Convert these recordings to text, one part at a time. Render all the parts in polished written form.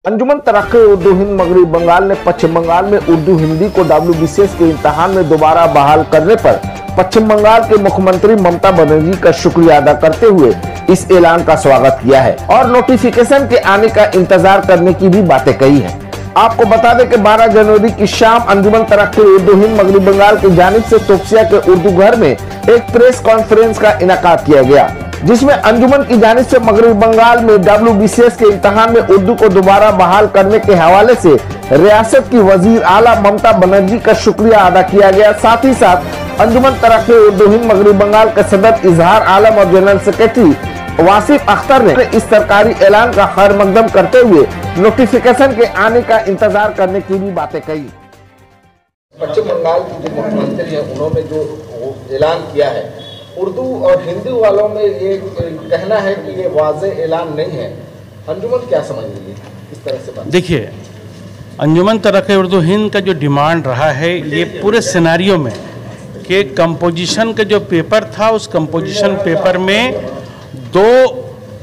अंजुमन तरक्की उर्दू हिंद मगरबी बंगाल ने पश्चिम बंगाल में उर्दू हिंदी को WBCS के इम्तिहान में दोबारा बहाल करने पर पश्चिम बंगाल के मुख्यमंत्री ममता बनर्जी का शुक्रिया अदा करते हुए इस ऐलान का स्वागत किया है और नोटिफिकेशन के आने का इंतजार करने की भी बातें कही है। आपको बता दें कि 12 जनवरी की शाम अंजुमन तरक्की उर्दू हिंद मगरबी बंगाल की जानिब से तोपसिया के उर्दू घर में एक प्रेस कॉन्फ्रेंस का इनेकाद किया गया, जिसमें अंजुमन की जानिब से मगरबी बंगाल में WBCS के इम्तिहान में उर्दू को दोबारा बहाल करने के हवाले से रियासत की वजीर आला ममता बनर्जी का शुक्रिया अदा किया गया। साथ ही साथ अंजुमन तरक्की उर्दू हिंद मगरबी बंगाल के सदर इजहार आलम और जनरल सेक्रेटरी वासिफ अख्तर ने इस सरकारी ऐलान का खैर मकदम करते हुए नोटिफिकेशन के आने का इंतजार करने की भी बातें कही। पश्चिम बंगाल के जो मुख्यमंत्री हैं उन्होंने जो ऐलान किया है, उर्दू और हिंदी वालों में ये कहना है कि ये वाज़ेह ऐलान नहीं है, अंजुमन क्या समझ रही है इस तरह से बात? देखिए, अंजुमन तरक्की उर्दू हिंद का जो डिमांड रहा है ये पूरे सिनेरियो में कि कंपोजिशन का जो पेपर था उस कंपोजिशन पेपर में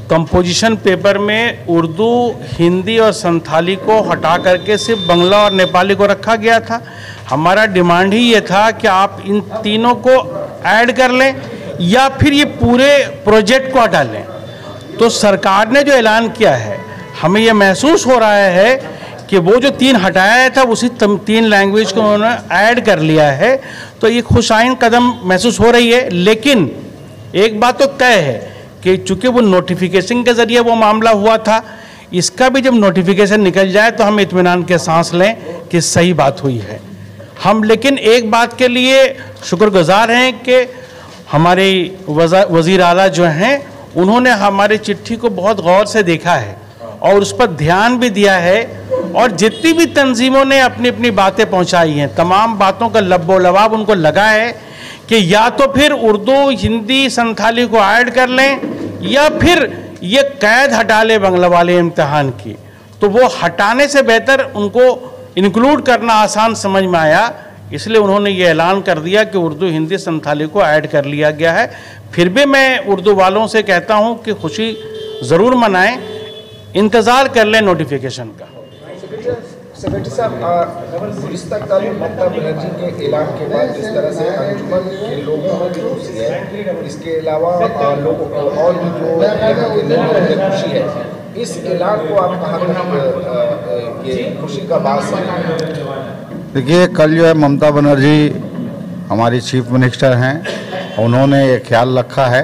कंपोजिशन पेपर में उर्दू, हिंदी और संथाली को हटा करके सिर्फ बंगला और नेपाली को रखा गया था। हमारा डिमांड ही ये था कि आप इन तीनों को ऐड कर लें या फिर ये पूरे प्रोजेक्ट को हटा लें। तो सरकार ने जो ऐलान किया है, हमें ये महसूस हो रहा है कि वो जो 3 हटाया था उसी 3 लैंग्वेज को उन्होंने ऐड कर लिया है, तो ये खुशाइन कदम महसूस हो रही है। लेकिन एक बात तो तय है कि चूँकि वो नोटिफिकेशन के ज़रिए वो मामला हुआ था, इसका भी जब नोटिफिकेशन निकल जाए तो हम इत्मीनान के सांस लें कि सही बात हुई है। हम लेकिन एक बात के लिए शुक्रगुजार हैं कि हमारे वज़ीर आला जो हैं उन्होंने हमारी चिट्ठी को बहुत गौर से देखा है और उस पर ध्यान भी दिया है, और जितनी भी तंजीमों ने अपनी अपनी बातें पहुंचाई हैं, तमाम बातों का लब्बो लबाब उनको लगा है कि या तो फिर उर्दू, हिंदी, संथाली को ऐड कर लें या फिर ये कैद हटा ले बंगला वाले इम्तिहान की। तो वो हटाने से बेहतर उनको इंक्लूड करना आसान समझ में आया, इसलिए उन्होंने ये ऐलान कर दिया कि उर्दू, हिंदी, संथाली को ऐड कर लिया गया है। फिर भी मैं उर्दू वालों से कहता हूँ कि खुशी ज़रूर मनाएं, इंतज़ार कर लें नोटिफिकेशन का। सेक्रेटरी साहब, गुज़िश्ता कल ममता बनर्जी के ऐलान के बाद जिस तरह से अंजुमन के लोगों में भी खुशी है, इसके अलावा लोगों को और भी जो में खुशी है, इस ऐलान को आप कहाँ तक ये खुशी का बात है? देखिए, कल जो है ममता बनर्जी हमारी चीफ मिनिस्टर हैं, उन्होंने ये ख्याल रखा है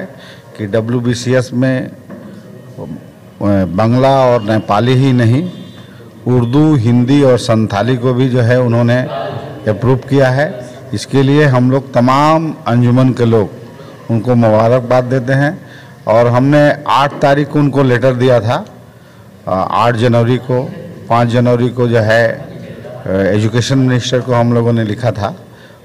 कि WBCS में बांग्ला और नेपाली ही नहीं, उर्दू, हिंदी और संथाली को भी जो है उन्होंने अप्रूव किया है। इसके लिए हम लोग तमाम अंजुमन के लोग उनको मुबारकबाद देते हैं। और हमने 8 तारीख को उनको लेटर दिया था, 8 जनवरी को, 5 जनवरी को जो है एजुकेशन मिनिस्टर को हम लोगों ने लिखा था,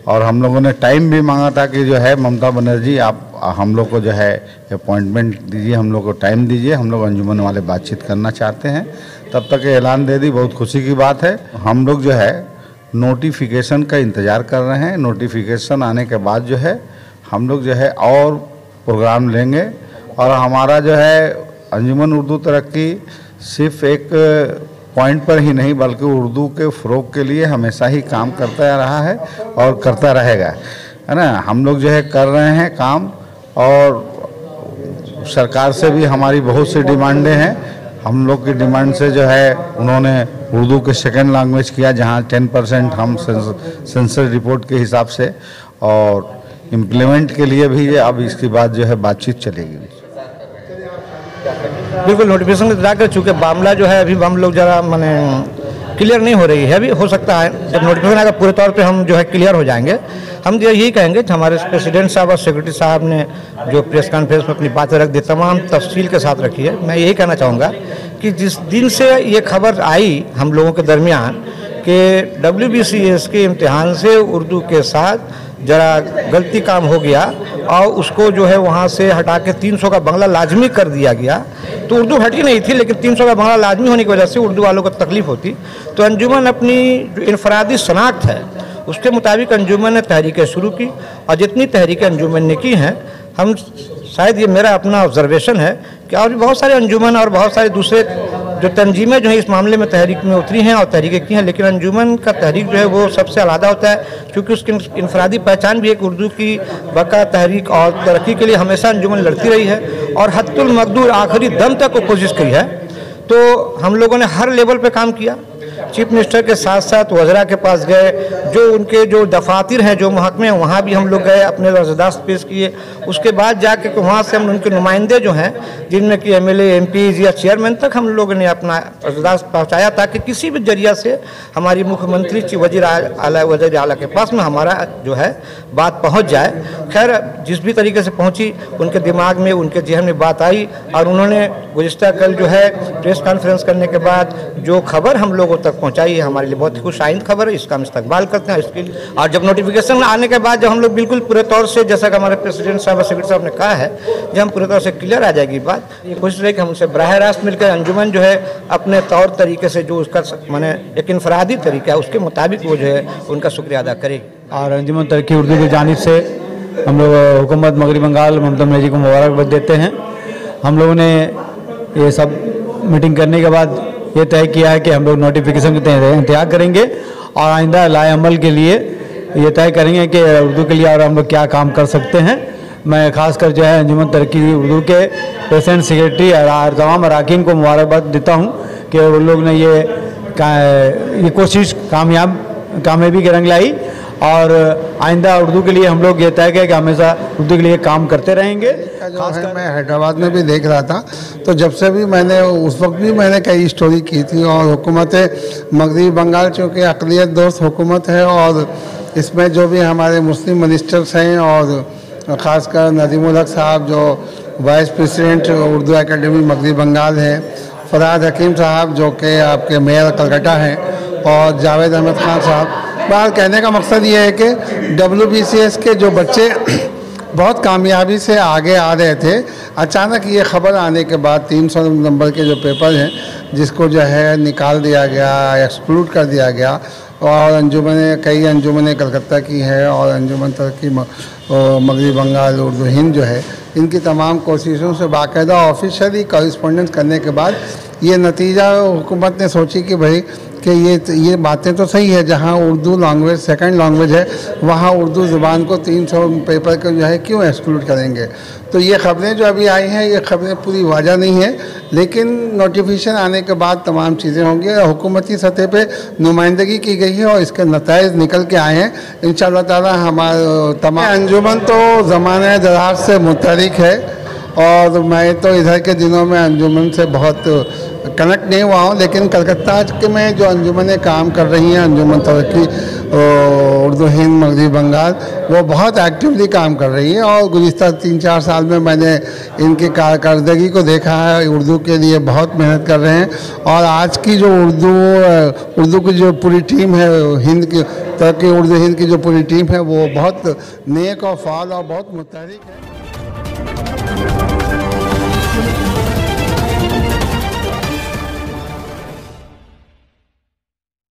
और हम लोगों ने टाइम भी मांगा था कि जो है ममता बनर्जी आप हम लोग को जो है अपॉइंटमेंट दीजिए, हम लोग को टाइम दीजिए, हम लोग अंजुमन वाले बातचीत करना चाहते हैं। तब तक ऐलान दे दी, बहुत खुशी की बात है। हम लोग जो है नोटिफिकेशन का इंतज़ार कर रहे हैं। नोटिफिकेशन आने के बाद जो है हम लोग जो है और प्रोग्राम लेंगे, और हमारा जो है अंजुमन उर्दू तरक्की सिर्फ एक पॉइंट पर ही नहीं बल्कि उर्दू के फ़रोग़ के लिए हमेशा ही काम करता रहा है और करता रहेगा, है ना। हम लोग जो है कर रहे हैं काम, और सरकार से भी हमारी बहुत सी डिमांडें हैं। हम लोग की डिमांड से जो है उन्होंने उर्दू के सेकंड लैंग्वेज किया, जहां 10% हम सेंसर रिपोर्ट के हिसाब से, और इम्प्लीमेंट के लिए भी अब इसके बाद जो है बातचीत चलेगी। बिल्कुल नोटिफिकेशन इंतजार कर चुके, मामला जो है अभी हम लोग ज़रा माने क्लियर नहीं हो रही है। अभी हो सकता है जब नोटिफिकेशन आएगा पूरे तौर पे हम जो है क्लियर हो जाएंगे। हम जो यही कहेंगे कि हमारे प्रेसिडेंट साहब और सेक्रेटरी साहब ने जो प्रेस कॉन्फ्रेंस में अपनी बातें रख दी, तमाम तफसील के साथ रखी है। मैं यही कहना चाहूँगा कि जिस दिन से ये खबर आई हम लोगों के दरमियान कि WBCS के इम्तिहान से उर्दू के साथ ज़रा गलती काम हो गया और उसको जो है वहाँ से हटा के 300 का बंगला लाजमी कर दिया गया, तो उर्दू हटी नहीं थी, लेकिन 300 का बंगला लाजमी होने की वजह से उर्दू वालों को तकलीफ होती। तो अंजुमन अपनी जो इनफरादी शनाख्त है उसके मुताबिक अंजुमन ने तहरीकें शुरू की, और जितनी तहरीकें अंजुमन ने की हैं, हम शायद ये मेरा अपना ऑब्जर्वेशन है कि और भी बहुत सारे अंजुमन और बहुत सारे दूसरे जो तंजीमें जो है इस मामले में तहरीक में उतरी हैं और तहरीकें की हैं, लेकिन अंजुमन का तहरीक जो है वो सबसे अलग होता है, क्योंकि उसकी इनफरादी पहचान भी एक उर्दू की बका तहरीक और तरक्की के लिए हमेशा अंजुमन लड़ती रही है और हद्दुल मक़दूर आखिरी दम तक वो कोशिश की है। तो हम लोगों ने हर लेवल पे काम किया, चीफ मिनिस्टर के साथ साथ वज़रा के पास गए, जो उनके जो दफातर हैं, जो महकमे हैं, वहाँ भी हम लोग गए, अपने अर्ज़दाश्त पेश किए। उसके बाद जाके वहाँ से हम उनके नुमाइंदे जो हैं, जिनमें कि MLA MPs या चेयरमैन तक हम लोगों ने अपना अर्ज़दाश्त पहुँचाया, ताकि किसी भी जरिया से हमारी मुख्यमंत्री वज़ीर आला के पास में हमारा जो है बात पहुँच जाए। खैर जिस भी तरीके से पहुँची, उनके दिमाग में, उनके जहन में बात आई और उन्होंने गुज़िश्ता कल जो है प्रेस कॉन्फ्रेंस करने के बाद जो खबर हम लोगों तक पहुंचाई है, हमारे लिए बहुत ही खुश आइंद खबर है, इसका हम इस्तकबाल करते हैं इसके लिए। और जब नोटिफिकेशन आने के बाद जब हम लोग बिल्कुल पूरे तौर से, जैसा कि हमारे प्रेसिडेंट साहब और सेक्रेटरी साहब ने कहा है, जब हम पूरे तौर से क्लियर आ जाएगी बात, ये कोशिश रहे कि हमसे बराह रास्त मिलकर अंजुमन जो है अपने तौर तरीके से जो उसका माने एक इनफरादी तरीका है उसके मुताबिक वो जो है उनका शुक्रिया अदा करेगी। और अंजुमन तरक्की उर्दू की जानिब से हम लोग हुकूमत मगरबी बंगाल ममता बनर्जी को मुबारकबाद देते हैं। हम लोगों ने ये सब मीटिंग करने के बाद ये तय किया है कि हम लोग नोटिफिकेशन के इंतजार करेंगे और आइंदा लाए अमल के लिए ये तय करेंगे कि उर्दू के लिए और हम लोग क्या काम कर सकते हैं। मैं खासकर जो है अंजुमन तरक्की उर्दू के प्रेसिडेंट सेक्रेटरी और तमाम अरकान को मुबारकबाद देता हूँ कि उन लोग ने ये कोशिश कामयाबी के रंग लाई और आइंदा उर्दू के लिए हम लोग ये तय किया कि हमेशा उर्दू के लिए काम करते रहेंगे। खासकर मैं हैदराबाद में भी देख रहा था, तो जब से भी मैंने उस वक्त भी मैंने कई स्टोरी की थी। और हुकूमत मगरबी बंगाल चूँकि अक़लियत दोस्त हुकूमत है और इसमें जो भी हमारे मुस्लिम मिनिस्टर्स हैं और ख़ासकर नदीम उल हक साहब जो वाइस प्रेसिडेंट उर्दू एकेडमी मगरबी बंगाल हैं, फरहाद हकीम साहब जो कि आपके मेयर कलकत्ता हैं और जावेद अहमद खान साहब। बात कहने का मकसद ये है कि WBCS के जो बच्चे बहुत कामयाबी से आगे आ रहे थे, अचानक ये ख़बर आने के बाद 300 नंबर के जो पेपर हैं जिसको जो है निकाल दिया गया, एक्सक्लूड कर दिया गया। और कई अंजुमनें कलकत्ता की है और अंजुमन तरक्की मगरबी बंगाल उर्दू हिंद जो है, इनकी तमाम कोशिशों से बाकायदा ऑफिशियली कॉरेस्पॉन्डेंस करने के बाद ये नतीजा हुकूमत ने सोची कि भाई कि ये बातें तो सही है, जहाँ उर्दू लैंग्वेज सेकंड लैंग्वेज है वहाँ उर्दू ज़ुबान को 300 पेपर को जो है क्यों एक्सक्लूड करेंगे। तो ये ख़बरें जो अभी आई हैं, ये ख़बरें पूरी वाजा नहीं है, लेकिन नोटिफिकेशन आने के बाद तमाम चीज़ें होंगी। हुकूमती सतह पे नुमाइंदगी की गई है और इसके नताइज निकल के आए हैं इंशाअल्लाह ताला। हमारे तमाम अंजुमन तो ज़माने दराज से मुतहरिक है और मैं तो इधर के दिनों में अंजुमन से बहुत कनेक्ट नहीं हुआ हूँ, लेकिन कलकत्ता के में जो अंजुमनें काम कर रही हैं, अंजुमन तरक्की उर्दू हिंद मगरबी बंगाल, वो बहुत एक्टिवली काम कर रही है। और गुज़िश्ता 3-4 साल में मैंने इनकी कारकर्दगी को देखा है, उर्दू के लिए बहुत मेहनत कर रहे हैं। और आज की जो उर्दू की जो पूरी टीम है, हिंद की तरक्की उर्दू हिंद की जो पूरी टीम है, वो बहुत नेक और फाल और बहुत मुतहरिक है।